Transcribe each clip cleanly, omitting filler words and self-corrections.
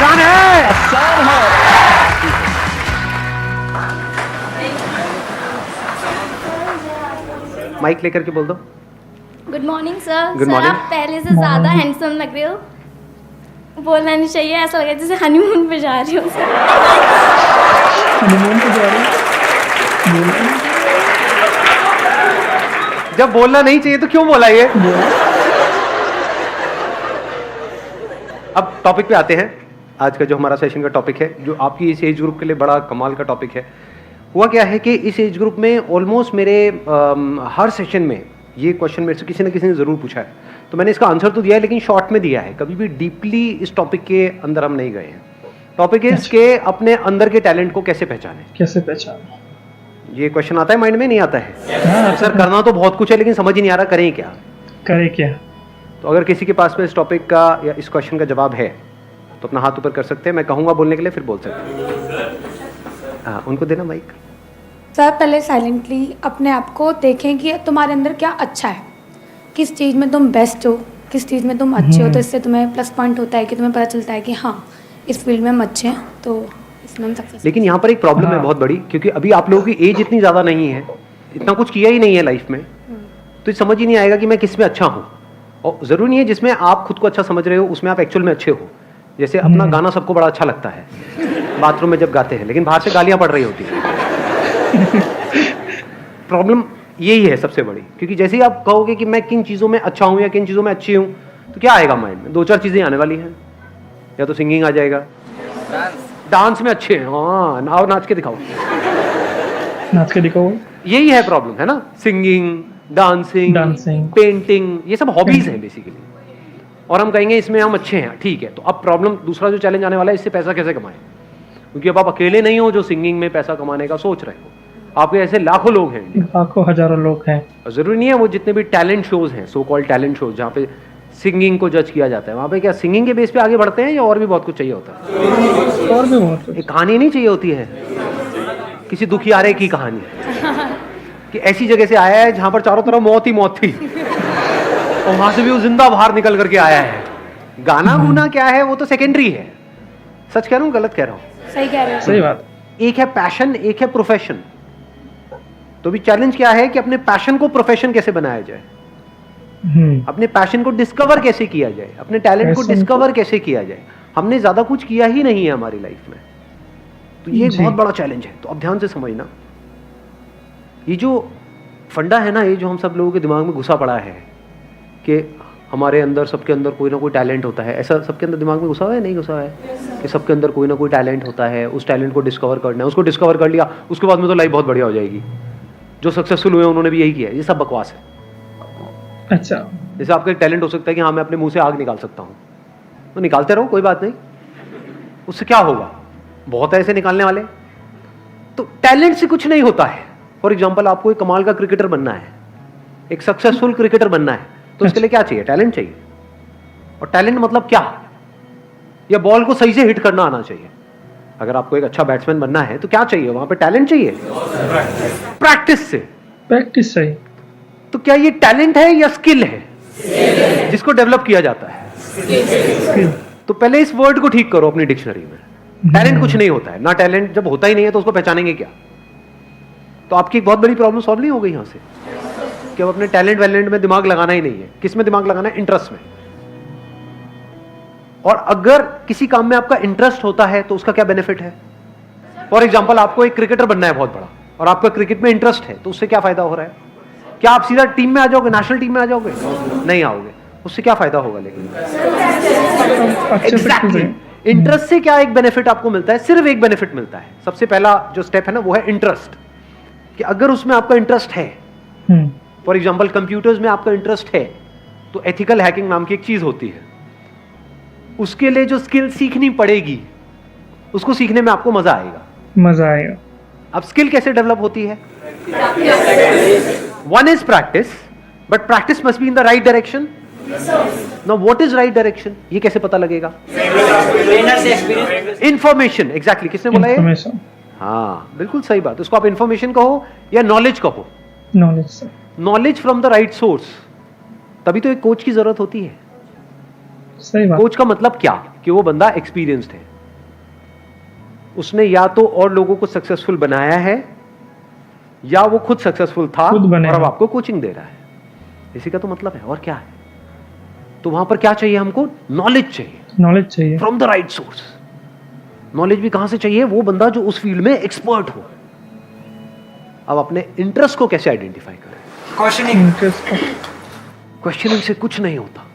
आसान है। आसान है। माइक लेकर के बोल दो। Good morning sir. Good sir morning. आप पहले से ज़्यादा हैंडसम लग रहे हो। बोलना नहीं चाहिए, ऐसा लग रहा है जैसे हनीमून पे जा रही हो सर। हनीमून पे जा रहे हैं। जब बोलना नहीं चाहिए तो क्यों बोला ये? अब टॉपिक पे आते हैं। आज का जो हमारा सेशन का टॉपिक है, जो आपकी इस एज ग्रुप के लिए बड़ा कमाल का टॉपिक है। हुआ क्या है कि इस एज ग्रुप में ऑलमोस्ट मेरे हर सेशन में ये क्वेश्चन मेरे से किसी न किसी ने ज़रूर पूछा है, तो मैंने इसका आंसर तो दिया है लेकिन शॉर्ट में दिया है। कभी भी डीपली इस टॉपिक के अंदर हम नहीं गए हैं। टॉपिक है इसके अपने अंदर के टैलेंट को कैसे पहचानें। कैसे पहचान? ये क्वेश्चन आता है माइंड में, नहीं आता है? हाँ, सर करना तो बहुत कुछ है लेकिन समझ ही नहीं आ रहा करें क्या। करे क्या? तो अगर किसी के पास में इस टॉपिक का या इस क्वेश्चन का जवाब है तो अपना हाथ ऊपर कर सकते हैं। मैं कहूँगा बोलने के लिए, फिर बोल सकते हैं। हाँ, उनको देना माइक। सर पहले साइलेंटली अपने आप को देखें कि तुम्हारे अंदर क्या अच्छा है, किस चीज़ में तुम बेस्ट हो, किस चीज़ में तुम अच्छे हो। तो इससे तुम्हें प्लस पॉइंट होता है कि तुम्हें पता चलता है कि हाँ इस फील्ड में हम अच्छे हैं, तो इसमें हम सक्सेस। लेकिन यहाँ पर एक प्रॉब्लम है बहुत बड़ी, क्योंकि अभी आप लोगों की एज इतनी ज़्यादा नहीं है, इतना कुछ किया ही नहीं है लाइफ में, तो ये समझ ही नहीं आएगा कि मैं किस में अच्छा हूँ। और ज़रूरी नहीं है जिसमें आप खुद को अच्छा समझ रहे हो उसमें आप एक्चुअल में अच्छे हो। जैसे अपना गाना सबको बड़ा अच्छा लगता है बाथरूम में जब गाते हैं, लेकिन बाहर से गालियाँ पड़ रही होती हैं। प्रॉब्लम यही है सबसे बड़ी, क्योंकि जैसे ही आप कहोगे कि मैं किन चीज़ों में अच्छा हूँ या किन चीज़ों में अच्छी हूँ, तो क्या आएगा माइंड में? दो चार चीज़ें आने वाली हैं। या तो सिंगिंग आ जाएगा, डांस में अच्छे हैं, हाँ नाव नाच के दिखाओ, नाच के दिखाओ। यही है प्रॉब्लम, है ना? सिंगिंग, डांसिंग, पेंटिंग, ये सब हॉबीज हैं बेसिकली। और हम कहेंगे इसमें हम अच्छे हैं, ठीक है। तो अब प्रॉब्लम दूसरा जो चैलेंज आने वाला है, इससे पैसा कैसे कमाएं? क्योंकि अब आप अकेले नहीं हो जो सिंगिंग में पैसा कमाने का सोच रहे हो, आपके ऐसे लाखों लोग हैं, लाखों हजारों लोग हैं। जरूरी नहीं है वो जितने भी टैलेंट शोज हैं, सो कॉल्ड टैलेंट शोज, जहाँ पे सिंगिंग को जज किया जाता है, वहाँ पे क्या सिंगिंग के बेस पे आगे बढ़ते हैं या और भी बहुत कुछ चाहिए होता है? और भी बहुत कुछ। एक कहानी नहीं चाहिए होती है, किसी दुखियारे की कहानी कि ऐसी जगह से आया है जहाँ पर चारों तरफ मौत ही मौत थी और वहां से भी वो जिंदा बाहर निकल करके आया है। गाना गुना क्या है वो तो सेकेंडरी है। सच कह रहा हूँ गलत कह रहा हूँ? सही कह रहे हो। सही बात। एक है पैशन, एक है प्रोफेशन। तो भी चैलेंज क्या है कि अपने पैशन को प्रोफेशन कैसे बनाया जाए, अपने पैशन को डिस्कवर कैसे किया जाए, अपने टैलेंट को डिस्कवर कैसे किया जाए। हमने ज्यादा कुछ किया ही नहीं है हमारी लाइफ में, तो ये एक बहुत बड़ा चैलेंज है। तो अब ध्यान से समझना, ये जो फंडा है ना, ये जो हम सब लोगों के दिमाग में घुसा पड़ा है कि हमारे अंदर, सबके अंदर कोई ना कोई टैलेंट होता है, ऐसा सबके अंदर दिमाग में घुसा हुआ है, नहीं घुसा हुआ है? कि सबके अंदर कोई ना कोई टैलेंट होता है, उस टैलेंट को डिस्कवर करना है, उसको डिस्कवर कर लिया उसके बाद में तो लाइफ बहुत बढ़िया हो जाएगी। जो सक्सेसफुल हुए उन्होंने भी यही किया है। ये सब बकवास है। अच्छा, जैसे आपका एक टैलेंट हो सकता है कि हाँ मैं अपने मुंह से आग निकाल सकता हूँ, तो निकालते रहो, कोई बात नहीं, उससे क्या होगा? बहुत है ऐसे निकालने वाले। तो टैलेंट से कुछ नहीं होता है। फॉर एग्जाम्पल, आपको एक कमाल का क्रिकेटर बनना है, एक सक्सेसफुल क्रिकेटर बनना है, तो उसके लिए क्या चाहिए? टैलेंट चाहिए। और टैलेंट मतलब क्या? या बॉल को सही से हिट करना आना चाहिए। अगर आपको एक अच्छा बैट्समैन बनना है तो क्या चाहिए? वहां पे टैलेंट चाहिए, प्रैक्टिस से। प्रैक्टिस सही। तो क्या ये टैलेंट है या स्किल है जिसको डेवलप किया जाता है? तो पहले इस वर्ड को ठीक करो अपनी डिक्शनरी में। टैलेंट कुछ नहीं होता है ना। टैलेंट जब होता ही नहीं है तो उसको पहचानेंगे क्या? तो आपकी एक बहुत बड़ी प्रॉब्लम सॉल्व नहीं हो गई यहां से कि अब अपने टैलेंट वैलेंट में दिमाग लगाना ही नहीं है। किस में दिमाग लगाना है? इंटरेस्ट में। और अगर किसी काम में आपका इंटरेस्ट होता है तो उसका क्या बेनिफिट है? फॉर एग्जाम्पल, आपको एक क्रिकेटर बनना है बहुत बड़ा और आपका क्रिकेट में इंटरेस्ट है, तो उससे क्या फायदा हो रहा है? क्या आप सीधा टीम में आ जाओगे, नेशनल टीम में आ जाओगे? नहीं आओगे। उससे क्या फायदा होगा? लेकिन एग्जैक्टली इंटरेस्ट से क्या एक बेनिफिट आपको मिलता है? सिर्फ एक बेनिफिट मिलता है। सबसे पहला जो स्टेप है ना, वो है इंटरेस्ट। कि अगर उसमें आपका इंटरेस्ट है, फॉर एग्जाम्पल कंप्यूटर्स में आपका इंटरेस्ट है, तो एथिकल हैकिंग नाम की एक चीज होती है, उसके लिए जो स्किल सीखनी पड़ेगी उसको सीखने में आपको मजा आएगा। मजा आएगा। अब स्किल कैसे डेवलप होती है? One is practice, but practice must be in the right direction. Now what is right direction? ये कैसे पता लगेगा? इंफॉर्मेशन। एग्जैक्टली, किसने बोला ये? हाँ, बिल्कुल सही बात। उसको आप इंफॉर्मेशन कहो या नॉलेज कहो। Knowledge. Knowledge from the right source. तभी तो एक कोच की जरूरत होती है। सही बात। कोच का मतलब क्या? कि वो बंदा एक्सपीरियंस्ड है। उसने या तो और लोगों को सक्सेसफुल बनाया है या वो खुद सक्सेसफुल था खुद बने और अब हैं। आपको कोचिंग दे रहा है। इसी का तो मतलब है, और क्या है। तो वहां पर क्या चाहिए हमको? नॉलेज चाहिए नॉलेज चाहिए। From the right source. Knowledge भी कहां से चाहिए? वो बंदा जो उस फील्ड में एक्सपर्ट हो। अब अपने इंटरेस्ट को कैसे आइडेंटिफाई करें? इंटरेस्ट को क्वेश्चनिंग से कुछ नहीं होता।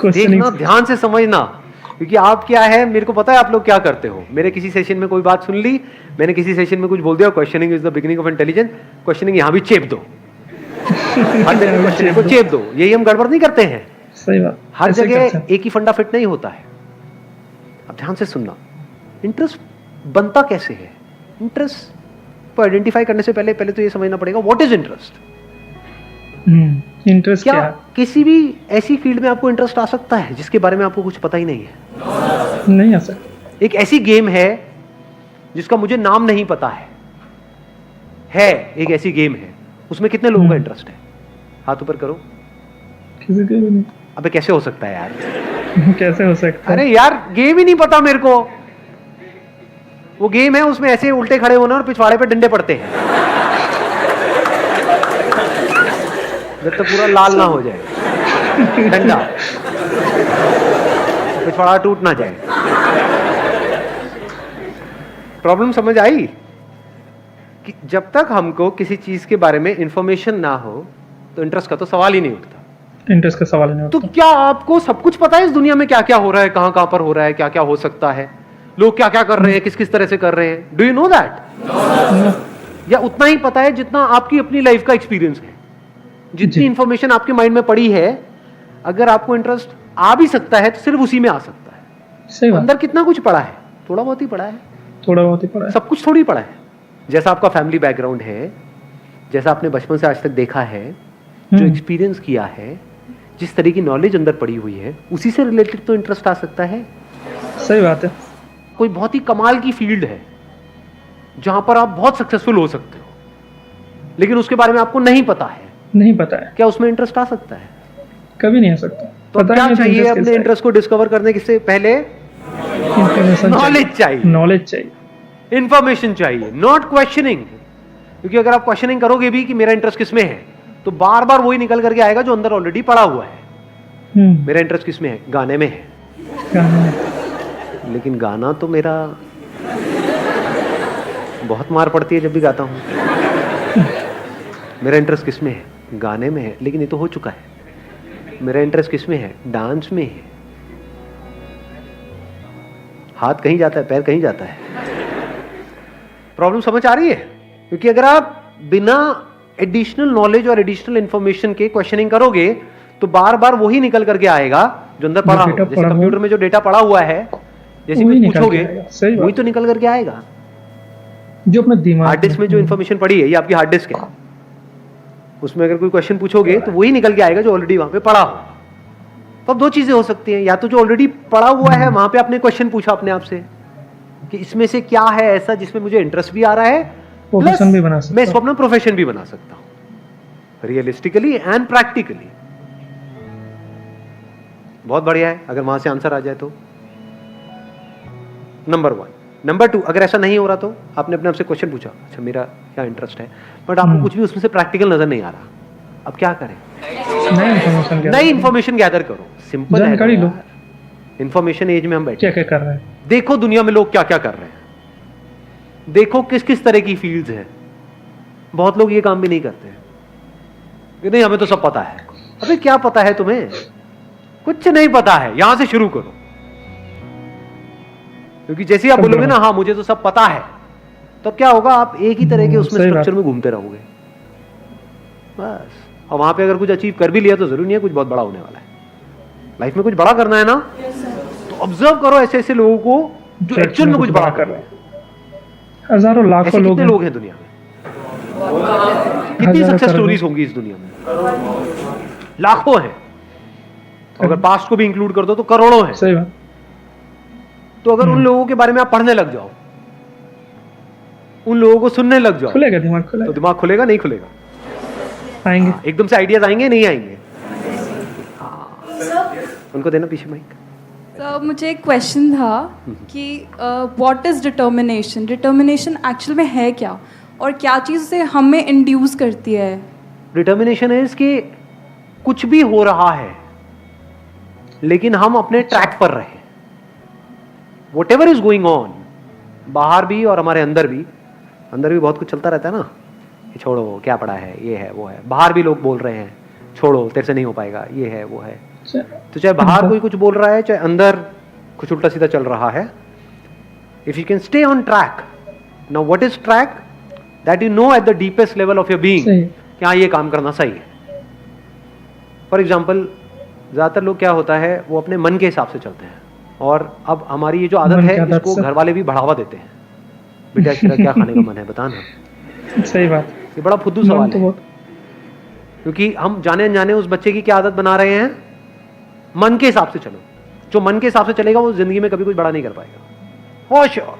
क्वेश्चनिंग देखना, ध्यान से समझना, क्योंकि आप क्या है, मेरे को पता है आप लोग क्या करते हो। मेरे किसी सेशन में कोई बात सुन ली, मैंने किसी सेशन में कुछ बोल दिया, questioning is the beginning of intelligence, questioning यहां भी चेप दो, हर जगह क्वेश्चनिंग को चेप दो। यही हम गड़बड़ नहीं करते हैं? सही बात। हर ऐसे जगह करते हैं। एक ही फंडा फिट नहीं होता है। अब ध्यान से सुनना, इंटरेस्ट बनता कैसे है? इंटरेस्ट को आइडेंटिफाई करने से पहले तो ये समझना पड़ेगा व्हाट इज इंटरेस्ट। इंटरेस्ट क्या क्या है? किसी भी ऐसी फील्ड में आपको इंटरेस्ट आ सकता है जिसके बारे में आपको कुछ पता ही नहीं है? नहीं आ सकता। एक ऐसी गेम है जिसका मुझे नाम नहीं पता है एक ऐसी गेम है, उसमें कितने लोगों का इंटरेस्ट है? हाथ ऊपर करो। किसी को भी नहीं। अबे कैसे हो सकता है यार? कैसे हो सकता है? अरे यार गेम ही नहीं पता मेरे को। वो गेम है, उसमें ऐसे उल्टे खड़े होना और पिछवाड़े पे डंडे पड़ते हैं जब तक पूरा लाल ना हो जाए डंडा, पिछवाड़ा टूट ना जाए। प्रॉब्लम समझ आई? कि जब तक हमको किसी चीज के बारे में इंफॉर्मेशन ना हो तो इंटरेस्ट का तो सवाल ही नहीं उठता। इंटरेस्ट का सवाल ही नहीं तो होता। क्या आपको सब कुछ पता है इस दुनिया में क्या क्या हो रहा है, कहां कहां पर हो रहा है, क्या क्या हो सकता है, लोग क्या क्या कर रहे हैं, किस किस तरह से कर रहे हैं? Do you know that? या उतना ही पता है जितना आपकी अपनी लाइफ का एक्सपीरियंस है? जितनी इंफॉर्मेशन आपके माइंड में पड़ी है, अगर आपको इंटरेस्ट आ भी सकता है तो सिर्फ उसी में आ सकता है। सही बात। अंदर कितना कुछ पड़ा है? थोड़ा बहुत ही पड़ा है। थोड़ा बहुत ही पड़ा है। सब कुछ थोड़ी पड़ा है। जैसा आपका फैमिली बैकग्राउंड है, जैसा आपने बचपन से आज तक देखा है, जो एक्सपीरियंस किया है, जिस तरह की नॉलेज अंदर पड़ी हुई है, उसी से रिलेटेड तो इंटरेस्ट आ सकता है। सही बात है। कोई बहुत ही कमाल की फील्ड है जहां पर आप बहुत सक्सेसफुल हो सकते हो, लेकिन उसके बारे में आपको नहीं पता है, नहीं पता है, क्या उसमें इंटरेस्ट आ सकता है? कभी नहीं आ सकता। तो अब क्या चाहिए अपने इंटरेस्ट को डिस्कवर करने से पहले? इंफॉर्मेशन, नॉलेज चाहिए, नॉलेज चाहिए, इंफॉर्मेशन चाहिए, नॉट क्वेश्चनिंग। क्योंकि अगर आप क्वेश्चनिंग करोगे भी कि मेरा इंटरेस्ट किसमें है, तो बार बार वही निकल करके आएगा जो अंदर ऑलरेडी पड़ा हुआ है। मेरा इंटरेस्ट किसमें है? गाने में है। लेकिन गाना तो मेरा बहुत मार पड़ती है जब भी गाता हूं। मेरा इंटरेस्ट किसमें है? गाने में है, लेकिन ये तो हो चुका है। मेरा इंटरेस्ट किसमें है? डांस में है। हाथ कहीं जाता है, पैर कहीं जाता है। प्रॉब्लम समझ आ रही है? क्योंकि अगर आप बिना एडिशनल नॉलेज और एडिशनल इंफॉर्मेशन के क्वेश्चनिंग करोगे तो बार बार वही निकल करके आएगा जो अंदर पड़ा हो। जैसे कंप्यूटर में जो डेटा पड़ा हुआ है, जैसे कुछ पूछोगे वही तो निकल करके आएगा। जो अपना दिमाग, हार्ड डिस्क में जो इंफॉर्मेशन पड़ी है, ये आपकी हार्ड डिस्क है, उसमें अगर कोई क्वेश्चन पूछोगे तो वही निकल के आएगा जो ऑलरेडी वहां पे पड़ा हो। तो अब दो चीजें हो सकती हैं, या तो जो ऑलरेडी पड़ा हुआ है वहां पे आपने क्वेश्चन पूछा अपने आप से कि इसमें से क्या है ऐसा जिसमें मुझे इंटरेस्ट भी आ रहा है, प्रोफेशन भी बना सकता मैं इसको अपना प्रोफेशन भी बना सकता हूं, रियलिस्टिकली एंड प्रैक्टिकली। बहुत बढ़िया है अगर वहां से आंसर आ जाए तो। नंबर 1। नंबर 2, अगर ऐसा नहीं हो रहा तो आपने अपने आप से क्वेश्चन पूछा, अच्छा मेरा क्या इंटरेस्ट है, बट आपको कुछ भी उसमें से प्रैक्टिकल नजर नहीं आ रहा, अब क्या करें? नई इंफॉर्मेशन गैदर करो। सिंपल है, जानकारी लो। इंफॉर्मेशन एज में हम बैठे, क्या क्या कर रहे हैं, देखो दुनिया में लोग क्या क्या कर रहे हैं, देखो किस किस तरह की फील्ड्स हैं। बहुत लोग ये काम भी नहीं करते हैं कि नहीं हमें तो सब पता है। अबे क्या पता है तुम्हें? कुछ नहीं पता है। यहां से शुरू करो, क्योंकि जैसे आप बोलोगे ना हाँ मुझे तो सब पता है, तो क्या होगा? आप एक ही तरह के उसमें स्ट्रक्चर में घूमते रहोगे बस। और वहां पे अगर कुछ अचीव कर भी लिया तो जरूरी नहीं है कुछ बहुत बड़ा होने वाला है। लाइफ में कुछ बड़ा करना है ना, तो ऑब्जर्व करो ऐसे ऐसे लोगों को जो एक्चुअल में कुछ बड़ा कर रहे हैं। हजारों लाखों लोग हैं दुनिया में, कितनी सक्सेस स्टोरीज होंगी इस दुनिया में? लाखों हैं। अगर पास्ट को भी इंक्लूड कर दो तो करोड़ों हैं। सही बात। तो अगर उन लोगों के बारे में आप पढ़ने लग जाओ, उन लोगों को सुनने लग जाओ, खुलेगा दिमाग, खुलेगा। तो दिमाग खुलेगा नहीं खुलेगा? आएंगे एकदम से आइडियाज आएंगे नहीं आएंगे? हाँ। उनको देना पीछे माइक। तो मुझे एक क्वेश्चन था कि what is determination? Determination actual में है क्या, और क्या चीज़ से हमें इंड्यूस करती है? डिटर्मिनेशन इज कि कुछ भी हो रहा है लेकिन हम अपने ट्रैक पर रहे, what ever is going on, बाहर भी और हमारे अंदर भी बहुत कुछ चलता रहता है ना, कि छोड़ो क्या पड़ा है, ये है वो है, बाहर भी लोग बोल रहे हैं छोड़ो तेरे से नहीं हो पाएगा, ये है वो है, तो चाहे बाहर कोई कुछ बोल रहा है चाहे अंदर कुछ उल्टा सीधा चल रहा है, if you can stay on track, now what is track, that you know at the deepest level of your being कि हाँ ये काम करना सही है। फॉर एग्जाम्पल ज़्यादातर लोग क्या होता है वो अपने मन के हिसाब से चलते हैं, और अब हमारी ये जो आदत है इसको घर वाले भी बढ़ावा देते हैं, बेटा तेरा क्या खाने का मन है बता ना। सही बात, ये बड़ा फुद्दू सवाल है, क्योंकि हम जाने अनजाने उस बच्चे की क्या आदत बना रहे हैं, मन के हिसाब से चलो, जो मन के हिसाब से चलेगा वो जिंदगी में कभी कुछ बड़ा नहीं कर पाएगा फॉर श्योर।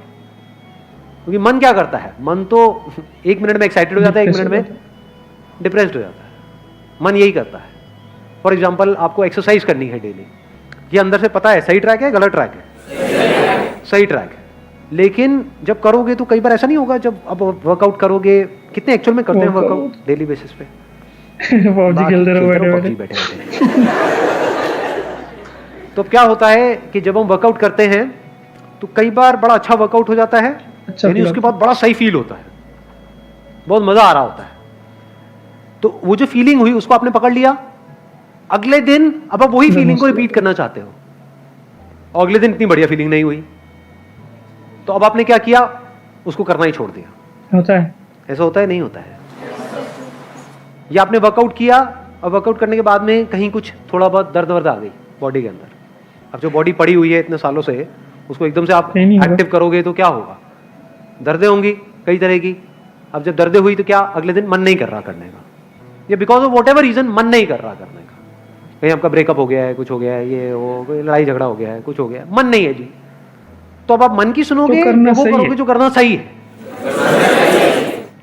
क्योंकि मन क्या करता है, मन तो 1 मिनट में एक्साइटेड हो जाता है, 1 मिनट में डिप्रेस्ड हो जाता है, मन यही करता है। फॉर एग्जाम्पल आपको एक्सरसाइज करनी है डेली, ये अंदर से पता है सही ट्रैक है गलत ट्रैक है, सही ट्रैक है, लेकिन जब करोगे तो कई बार ऐसा नहीं होगा, जब अब वर्कआउट करोगे, कितने एक्चुअल में करते हैं वर्कआउट डेली बेसिस पे, पबजी खेलते रहो बैठे तो क्या होता है कि जब हम वर्कआउट करते हैं तो कई बार बड़ा अच्छा वर्कआउट हो जाता है, यानी उसके बाद बड़ा सही फील होता है, बहुत मजा आ रहा होता है, तो वो जो फीलिंग हुई उसको आपने पकड़ लिया, अगले दिन अब आप वही फीलिंग को रिपीट करना चाहते हो, और अगले दिन इतनी बढ़िया फीलिंग नहीं हुई, तो अब आपने क्या किया, उसको करना ही छोड़ दिया। होता है ऐसा होता है नहीं होता है, या आपने वर्कआउट किया और वर्कआउट करने के बाद में कहीं कुछ थोड़ा बहुत दर्द वर्द आ गई बॉडी के अंदर, अब जो बॉडी पड़ी हुई है इतने सालों से उसको एकदम से आप एक्टिव करोगे तो क्या होगा, दर्दें होंगी कई तरह की, अब जब दर्दें हुई तो क्या अगले दिन मन नहीं कर रहा करने का, ये because of whatever reason मन नहीं कर रहा करने का, कहीं आपका ब्रेकअप हो गया है, कुछ हो गया है, ये वो कोई लड़ाई झगड़ा हो गया है, कुछ हो गया है, मन नहीं है जी, तो अब आप मन की सुनोगे तो वो करोगे जो करना सही है,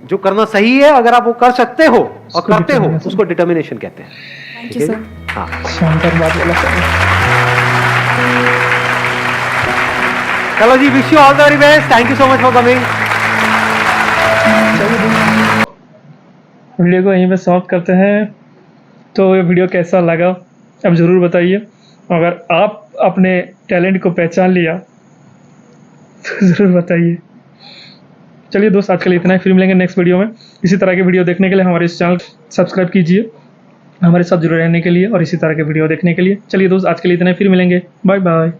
जो करना सही है अगर आप वो कर सकते हो और करते हो उसको डिटर्मिनेशन कहते हैं। Thank you sir. हाँ शानदार बात बोला सर। चलो जी, wish you all the very best, thank you so much for coming. Video को यहीं पे समाप्त करते हैं, तो ये वीडियो कैसा लगा अब ज़रूर बताइए, अगर आप अपने टैलेंट को पहचान लिया तो ज़रूर बताइए। चलिए दोस्त, आज के लिए इतना ही, फिर मिलेंगे नेक्स्ट वीडियो में। इसी तरह के वीडियो देखने के लिए हमारे इस चैनल सब्सक्राइब कीजिए, हमारे साथ जुड़े रहने के लिए और इसी तरह के वीडियो देखने के लिए। चलिए दोस्त, आज के लिए इतना ही, फिर मिलेंगे, बाय बाय।